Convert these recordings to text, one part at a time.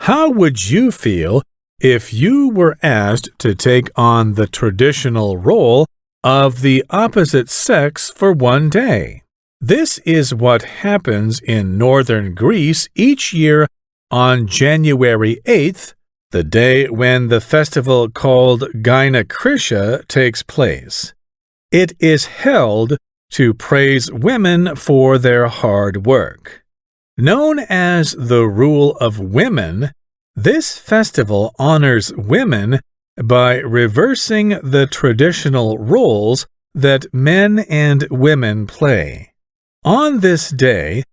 How would you feel if you were asked to take on the traditional role of the opposite sex for one day? This is what happens in northern Greece each year on January 8th, the day when the festival called Gynaecrasia takes place. It is held to praise women for their hard work. Known as the Rule of Women, this festival honors women by reversing the traditional roles that men and women play. On this day,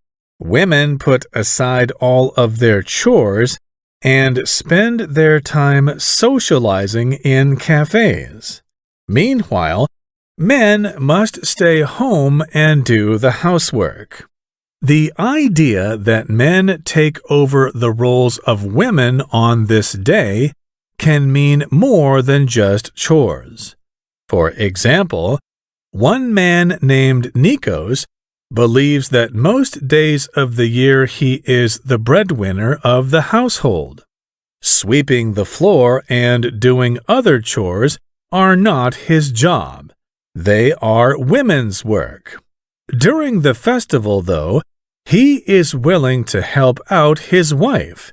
women put aside all of their chores and spend their time socializing in cafes. Meanwhile, men must stay home and do the housework. The idea that men take over the roles of women on this day can mean more than just chores. For example, one man named Nikos believes that most days of the year he is the breadwinner of the household. Sweeping the floor and doing other chores are not his job. They are women's work. During the festival, though, he is willing to help out his wife.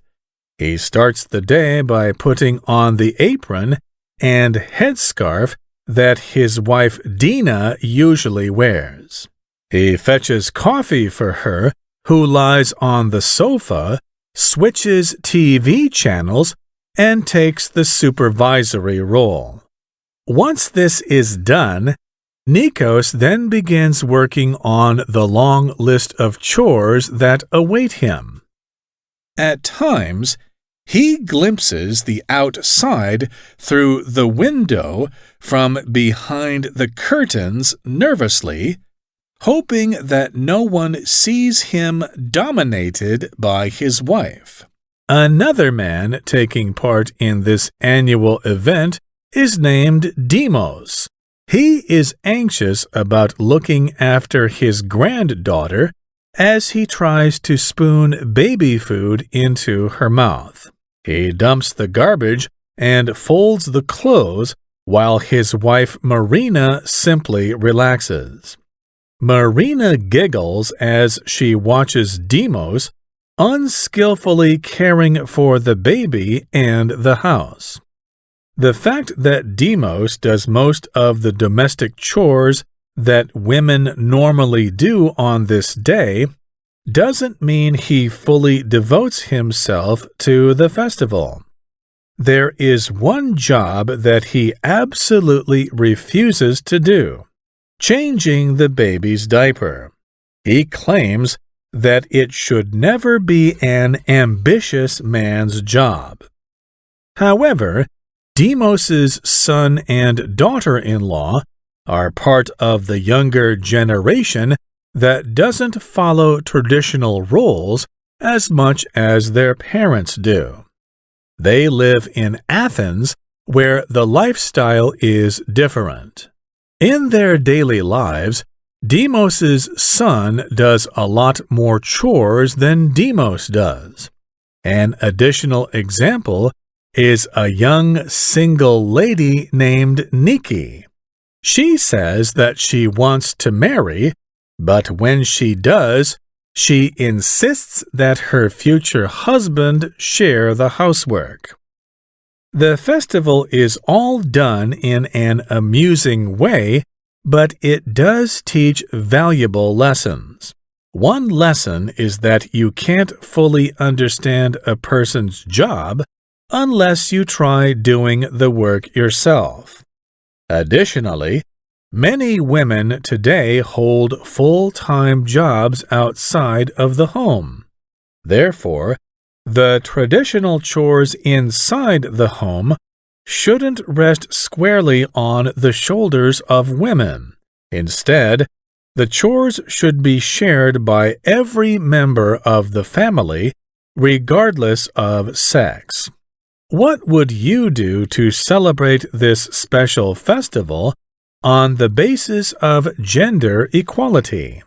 He starts the day by putting on the apron and headscarf that his wife Dina usually wears. He fetches coffee for her, who lies on the sofa, switches TV channels, and takes the supervisory role. Once this is done, Nikos then begins working on the long list of chores that await him. At times, he glimpses the outside through the window from behind the curtains nervously, hoping that no one sees him dominated by his wife. Another man taking part in this annual event is named Demos. He is anxious about looking after his granddaughter as he tries to spoon baby food into her mouth. He dumps the garbage and folds the clothes while his wife Marina simply relaxes. Marina giggles as she watches Demos unskillfully caring for the baby and the house. The fact that Demos does most of the domestic chores that women normally do on this day doesn't mean he fully devotes himself to the festival. There is one job that he absolutely refuses to do: changing the baby's diaper. He claims that it should never be an ambitious man's job. However, Demos's son and daughter-in-law are part of the younger generation that doesn't follow traditional roles as much as their parents do. They live in Athens, where the lifestyle is different. In their daily lives, Demos's son does a lot more chores than Demos does. An additional example is a young single lady named Nikki. She says that she wants to marry, but when she does, she insists that her future husband share the housework. The festival is all done in an amusing way, but it does teach valuable lessons. One lesson is that you can't fully understand a person's job unless you try doing the work yourself. Additionally, many women today hold full-time jobs outside of the home. Therefore, the traditional chores inside the home shouldn't rest squarely on the shoulders of women. Instead, the chores should be shared by every member of the family, regardless of sex. What would you do to celebrate this special festival on the basis of gender equality?